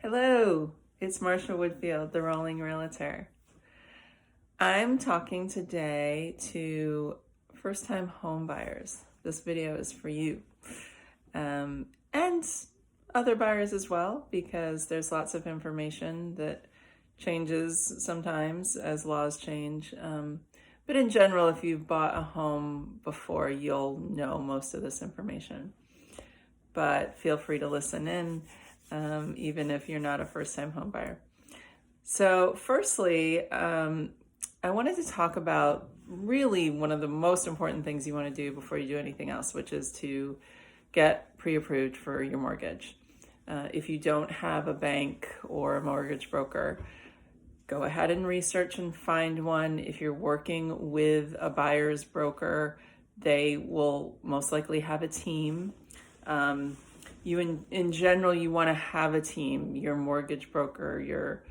Hello, it's Marsha Woodfield, the Rolling Realtor. I'm talking today to first-time home buyers. This video is for you and other buyers as well, because there's lots of information that changes sometimes as laws change. But in general, if you've bought a home before, you'll know most of this information. But feel free to listen in, even if you're not a first-time home buyer. So firstly, I wanted to talk about really one of the most important things you want to do before you do anything else, which is to get pre-approved for your mortgage. If you don't have a bank or a mortgage broker, go ahead and research and find one. If you're working with a buyer's broker, they will most likely have a team. In general, you want to have a team, your mortgage broker, your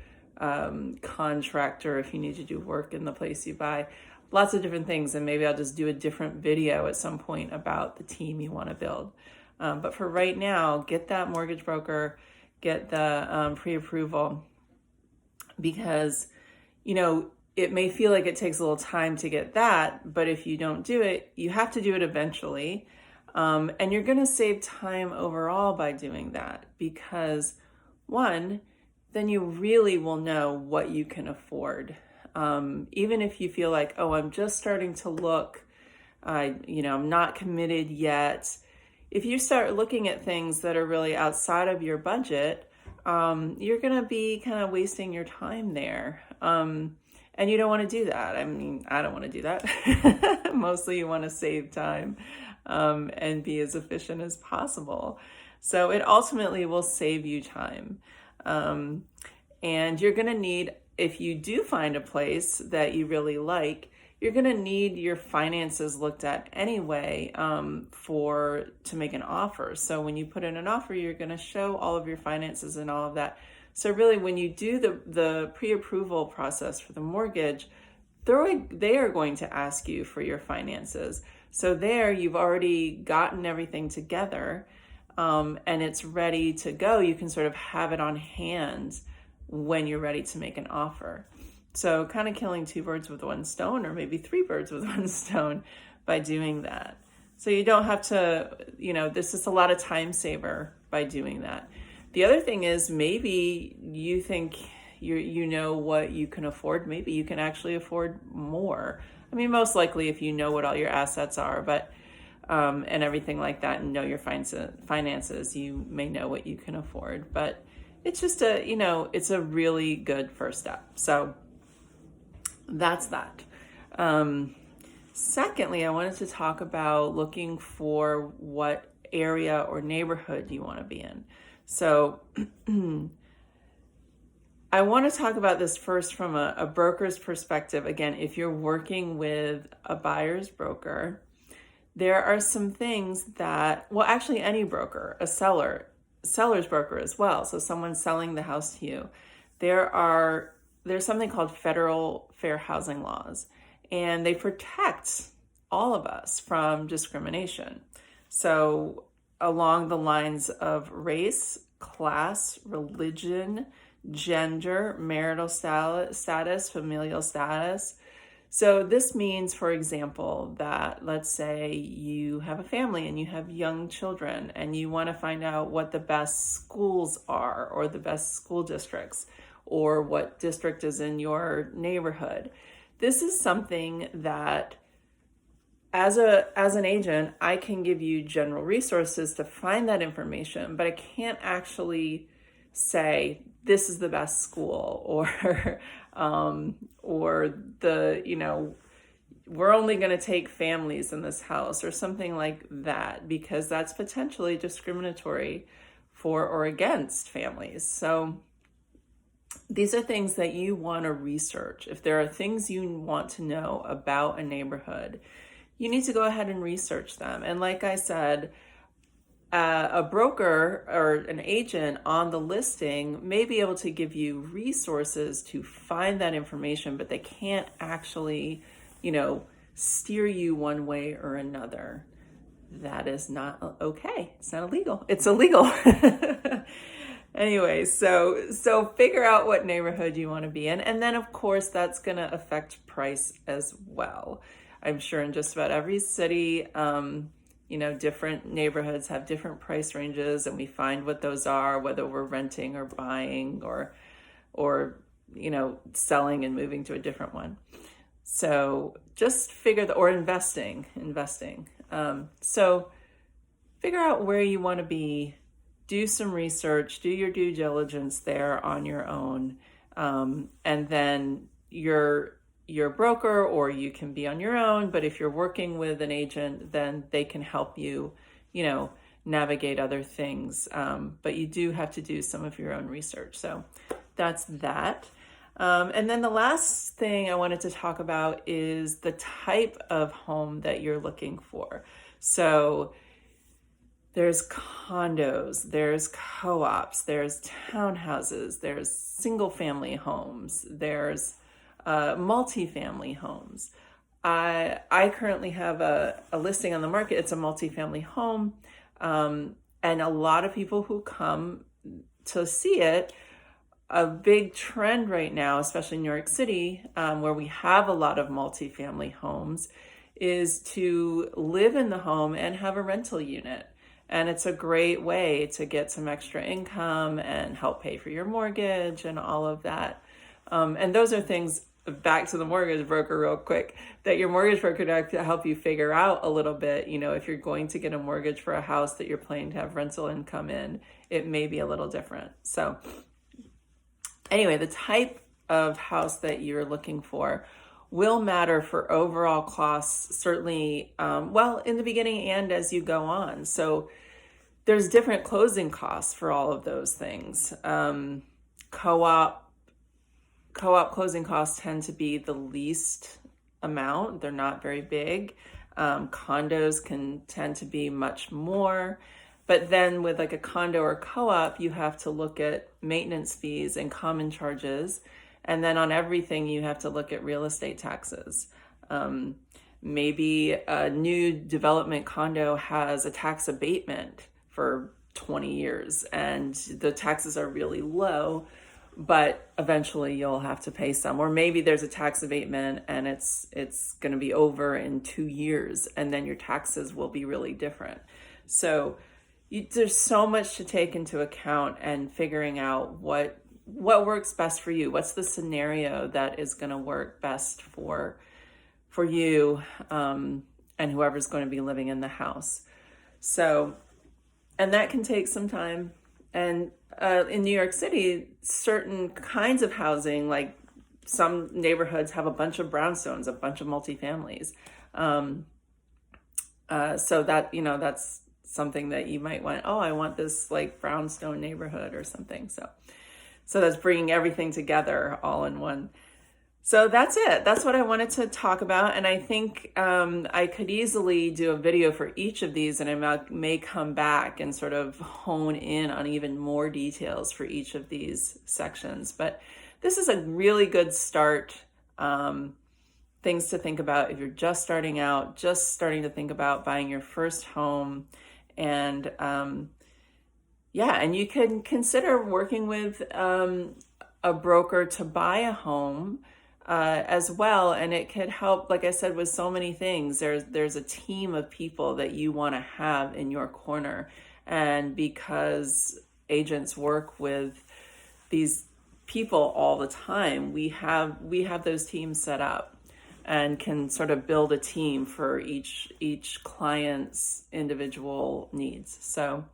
contractor, if you need to do work in the place you buy, lots of different things. And maybe I'll just do a different video at some point about the team you want to build. But for right now, get that mortgage broker, get the pre-approval, because, it may feel like it takes a little time to get that, but if you don't do it, you have to do it eventually. And you're going to save time overall by doing that, because one, then you really will know what you can afford. Even if you feel like, oh, I'm just starting to look, I'm not committed yet. If you start looking at things that are really outside of your budget, you're going to be kind of wasting your time there. And you don't want to do that. I mean, I don't want to do that. Mostly you want to save time and be as efficient as possible. So it ultimately will save you time. And you're going to need, if you do find a place that you really like, you're going to need your finances looked at anyway to make an offer. So when you put in an offer, you're going to show all of your finances and all of that. So really, when you do the pre-approval process for the mortgage, they are going to ask you for your finances. So there, you've already gotten everything together, and it's ready to go. You can sort of have it on hand when you're ready to make an offer. So kind of killing two birds with one stone, or maybe three birds with one stone by doing that. So you don't have to, this is a lot of time saver by doing that. The other thing is, maybe you think you know what you can afford. Maybe you can actually afford more. I mean, most likely if you know what all your assets are, but and everything like that, and know your finances, you may know what you can afford. But it's just it's a really good first step. So that's that. Secondly, I wanted to talk about looking for what area or neighborhood you want to be in. So I want to talk about this first from a broker's perspective. Again, if you're working with a buyer's broker, there are some things that, well, actually any broker, a seller's broker as well. So someone selling the house to you, there's something called federal fair housing laws, and they protect all of us from discrimination. So along the lines of race, class, religion, gender, marital status, familial status. So this means, for example, that let's say you have a family and you have young children and you want to find out what the best schools are, or the best school districts, or what district is in your neighborhood. This is something that as an agent, I can give you general resources to find that information, but I can't actually say this is the best school, or we're only going to take families in this house, or something like that, because that's potentially discriminatory for or against families. So these are things that you want to research. If there are things you want to know about a neighborhood, you need to go ahead and research them. And like I said, a broker or an agent on the listing may be able to give you resources to find that information, but they can't actually, steer you one way or another. That is not okay. It's not illegal. It's illegal. Anyway, so figure out what neighborhood you want to be in, and then of course that's going to affect price as well. I'm sure in just about every city, different neighborhoods have different price ranges, and we find what those are, whether we're renting or buying or selling and moving to a different one. So just or investing. So figure out where you want to be, do some research, do your due diligence there on your own. And then your broker, or you can be on your own, but if you're working with an agent, then they can help you, navigate other things. But you do have to do some of your own research. So that's that. And then the last thing I wanted to talk about is the type of home that you're looking for. So there's condos, there's co-ops, there's townhouses, there's single family homes, there's multifamily homes. I currently have a listing on the market. It's a multifamily home. And a lot of people who come to see it, a big trend right now, especially in New York City, where we have a lot of multifamily homes, is to live in the home and have a rental unit. And it's a great way to get some extra income and help pay for your mortgage and all of that. And those are things, back to the mortgage broker real quick, that your mortgage broker can help you figure out a little bit. If you're going to get a mortgage for a house that you're planning to have rental income in, it may be a little different. So anyway, the type of house that you're looking for will matter for overall costs, certainly, in the beginning and as you go on. So there's different closing costs for all of those things. Co-op closing costs tend to be the least amount. They're not very big. Condos can tend to be much more. But then with like a condo or co-op, you have to look at maintenance fees and common charges. And then on everything, you have to look at real estate taxes. Maybe a new development condo has a tax abatement for 20 years and the taxes are really low, but eventually you'll have to pay some. Or maybe there's a tax abatement and it's going to be over in 2 years, and then your taxes will be really different. So there's so much to take into account, and figuring out what works best for you. What's the scenario that is going to work best for you and whoever's going to be living in the house. So, and that can take some time. And in New York City, certain kinds of housing, like some neighborhoods have a bunch of brownstones, a bunch of multifamilies. So that, that's something that you might want. I want this like brownstone neighborhood or something. So that's bringing everything together all in one. So that's it. That's what I wanted to talk about. And I think I could easily do a video for each of these, and I may come back and sort of hone in on even more details for each of these sections. But this is a really good start. Things to think about if you're just starting out, just starting to think about buying your first home. And and you can consider working with a broker to buy a home as well. And it could help, like I said, with so many things. There's a team of people that you want to have in your corner. And because agents work with these people all the time, we have those teams set up and can sort of build a team for each client's individual needs. So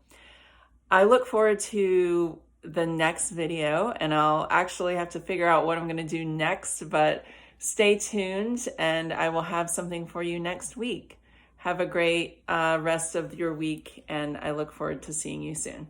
I look forward to the next video, and I'll actually have to figure out what I'm going to do next, but stay tuned and I will have something for you next week. Have a great rest of your week, and I look forward to seeing you soon.